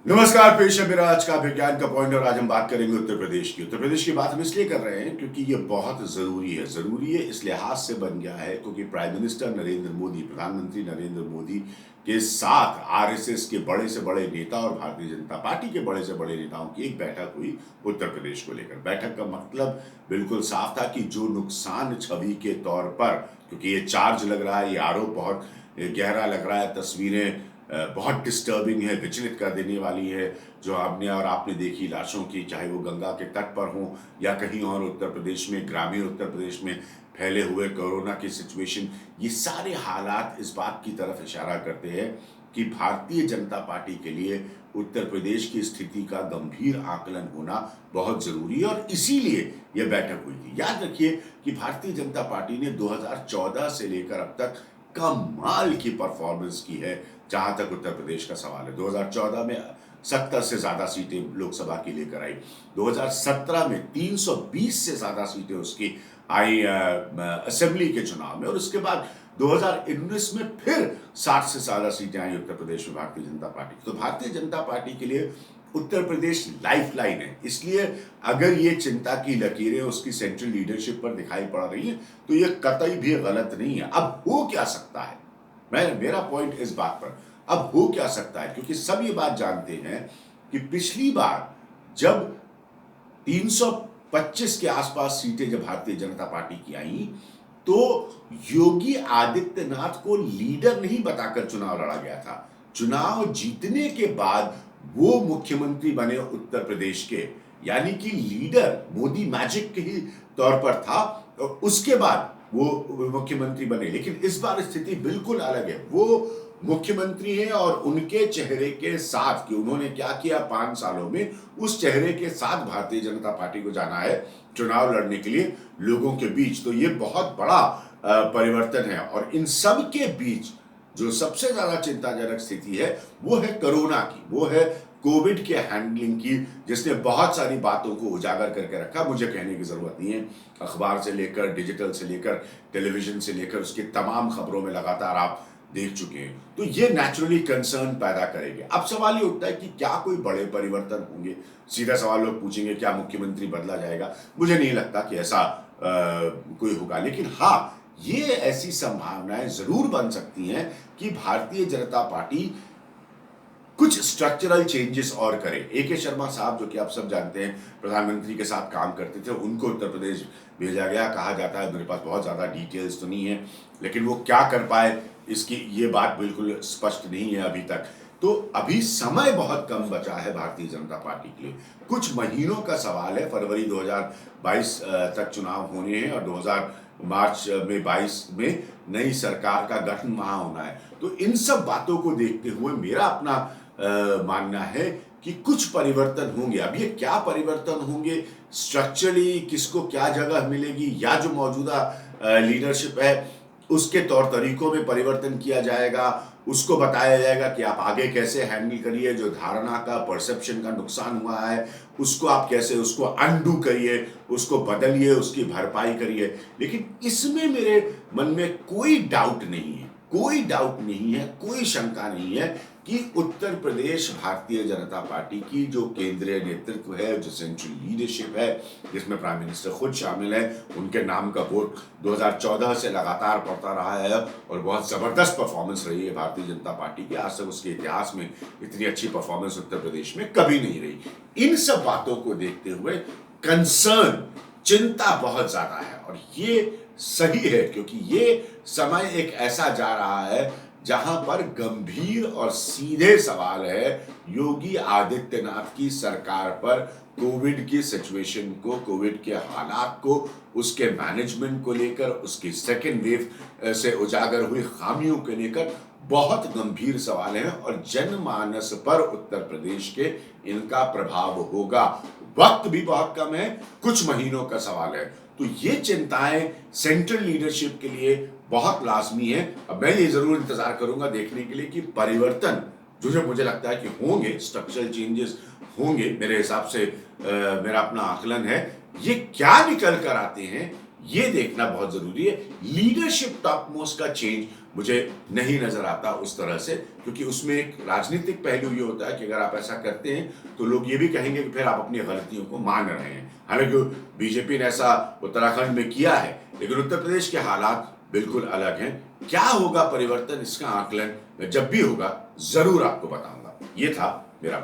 नमस्कार, पेश है मेरा आज का विज्ञान का पॉइंट और आज हम बात करेंगे उत्तर प्रदेश की। उत्तर प्रदेश की बात हम इसलिए कर रहे हैं क्योंकि ये बहुत ज़रूरी है। ज़रूरी है इस लिहाज से बन गया है क्योंकि प्राइम मिनिस्टर नरेंद्र मोदी, प्रधानमंत्री नरेंद्र मोदी के साथ आरएसएस के बड़े से बड़े नेता और भारतीय जनता पार्टी के बड़े से बड़े नेताओं की एक बैठक हुई उत्तर प्रदेश को लेकर। बैठक का मतलब बिल्कुल साफ था कि जो नुकसान छवि के तौर पर, क्योंकि ये चार्ज लग रहा है, ये आरोप बहुत गहरा लग रहा है, तस्वीरें बहुत डिस्टर्बिंग है, विचलित कर देने वाली है, जो हमने और आपने देखी लाशों की, चाहे वो गंगा के तट पर हों या कहीं और उत्तर प्रदेश में, ग्रामीण उत्तर प्रदेश में फैले हुए कोरोना की सिचुएशन, ये सारे हालात इस बात की तरफ इशारा करते हैं कि भारतीय जनता पार्टी के लिए उत्तर प्रदेश की स्थिति का गंभीर आकलन होना बहुत ज़रूरी है और इसीलिए ये बैठक हुई थी। याद रखिए कि भारतीय जनता पार्टी ने 2014 से लेकर अब तक कमाल की परफॉर्मेंस की है जहां तक उत्तर प्रदेश का सवाल है। 2014 में 70 से ज्यादा सीटें लोकसभा की लेकर आई, 2017 में 320 से ज्यादा सीटें उसकी आई असेंबली के चुनाव में, और उसके बाद 2019 में फिर 60 से ज्यादा सीटें आई उत्तर प्रदेश में भारतीय जनता पार्टी। तो भारतीय जनता पार्टी के लिए उत्तर प्रदेश लाइफलाइन है। इसलिए अगर ये चिंता की लकीरें उसकी सेंट्रल लीडरशिप पर दिखाई पड़ रही हैं तो ये कतई भी गलत नहीं है। अब हो क्या सकता है, मेरा पॉइंट इस बात पर, अब हो क्या सकता है, क्योंकि सब ये बात जानते हैं कि पिछली बार जब 325 के आसपास सीटें जब भारतीय जनता पार्टी की आई तो योगी आदित्यनाथ को लीडर नहीं बताकर चुनाव लड़ा गया था। चुनाव जीतने के बाद वो मुख्यमंत्री बने उत्तर प्रदेश के, यानी कि लीडर मोदी मैजिक के ही तौर पर था, और उसके बाद वो मुख्यमंत्री बने। लेकिन इस बार स्थिति बिल्कुल अलग है। वो मुख्यमंत्री हैं और उनके चेहरे के साथ, कि उन्होंने क्या किया 5 सालों में, उस चेहरे के साथ भारतीय जनता पार्टी को जाना है चुनाव लड़ने के लिए लोगों के बीच। तो ये बहुत बड़ा परिवर्तन है। और इन सब के बीच जो सबसे ज्यादा चिंताजनक स्थिति है वो है कोरोना की, वो है कोविड के हैंडलिंग की, जिसने बहुत सारी बातों को उजागर करके रखा। मुझे कहने की जरूरत नहीं है, अखबार से लेकर डिजिटल से लेकर टेलीविजन से लेकर उसकी तमाम खबरों में लगातार आप देख चुके हैं। तो ये नेचुरली कंसर्न पैदा करेंगे। अब सवाल ये उठता है कि क्या कोई बड़े परिवर्तन होंगे। सीधा सवाल लोग पूछेंगे क्या मुख्यमंत्री बदला जाएगा। मुझे नहीं लगता कि ऐसा कोई होगा, लेकिन हाँ, ये ऐसी संभावनाएं जरूर बन सकती हैं कि भारतीय जनता पार्टी कुछ स्ट्रक्चरल चेंजेस और करे। ए.के. शर्मा साहब, जो कि आप सब जानते हैं प्रधानमंत्री के साथ काम करते थे, उनको उत्तर प्रदेश भेजा गया। कहा जाता है, मेरे पास बहुत ज़्यादा डिटेल्स तो नहीं है, लेकिन वो क्या कर पाए इसकी ये बात बिल्कुल स्पष्ट नहीं है अभी तक। तो अभी समय बहुत कम बचा है भारतीय जनता पार्टी के लिए, कुछ महीनों का सवाल है। फरवरी 2022 तक चुनाव होने हैं और मार्च में 22 में नई सरकार का गठन वहां होना है। तो इन सब बातों को देखते हुए मेरा अपना मानना है कि कुछ परिवर्तन होंगे। अब ये क्या परिवर्तन होंगे, स्ट्रक्चरली किसको क्या जगह मिलेगी, या जो मौजूदा लीडरशिप है उसके तौर तरीकों में परिवर्तन किया जाएगा, उसको बताया जाएगा कि आप आगे कैसे हैंडल करिए, जो धारणा का, परसेप्शन का नुकसान हुआ है उसको आप कैसे उसको अनडू करिए, उसको बदलिए, उसकी भरपाई करिए। लेकिन इसमें मेरे मन में कोई डाउट नहीं है, कोई डाउट नहीं है, कोई शंका नहीं है कि उत्तर प्रदेश भारतीय जनता पार्टी की जो केंद्रीय नेतृत्व है, जो सेंट्रल लीडरशिप है, जिसमें प्राइम मिनिस्टर खुद शामिल है, उनके नाम का वोट 2014 से लगातार पड़ता रहा है और बहुत ज़बरदस्त परफॉर्मेंस रही है भारतीय जनता पार्टी की। आज तक उसके इतिहास में इतनी अच्छी परफॉर्मेंस उत्तर प्रदेश में कभी नहीं रही। इन सब बातों को देखते हुए कंसर्न, चिंता बहुत ज़्यादा है, और ये सही है क्योंकि ये समय एक ऐसा जा रहा है जहां पर गंभीर और सीधे सवाल है योगी आदित्यनाथ की सरकार पर, कोविड की सिचुएशन को, कोविड के हालात को, उसके मैनेजमेंट को लेकर, उसकी सेकेंड वेव से उजागर हुई खामियों को लेकर बहुत गंभीर सवाल है और जनमानस पर उत्तर प्रदेश के इनका प्रभाव होगा। वक्त भी बहुत कम है, कुछ महीनों का सवाल है। तो ये चिंताएं सेंट्रल लीडरशिप के लिए बहुत लाजमी है। अब मैं ये जरूर इंतजार करूंगा देखने के लिए कि परिवर्तन जो मुझे लगता है कि होंगे, स्ट्रक्चरल चेंजेस होंगे, मेरे हिसाब से मेरा अपना आकलन है, ये क्या निकल कर आते हैं ये देखना बहुत जरूरी है। लीडरशिप टॉप मोस्ट का चेंज मुझे नहीं नजर आता उस तरह से, क्योंकि उसमें एक राजनीतिक पहलू ये होता है कि अगर आप ऐसा करते हैं तो लोग ये भी कहेंगे कि फिर आप अपनी गलतियों को मान रहे हैं। हालांकि बीजेपी ने ऐसा उत्तराखंड में किया है, लेकिन उत्तर प्रदेश के हालात बिल्कुल अलग हैं। क्या होगा परिवर्तन, इसका आकलन मैं जब भी होगा जरूर आपको बताऊंगा। ये था मेरा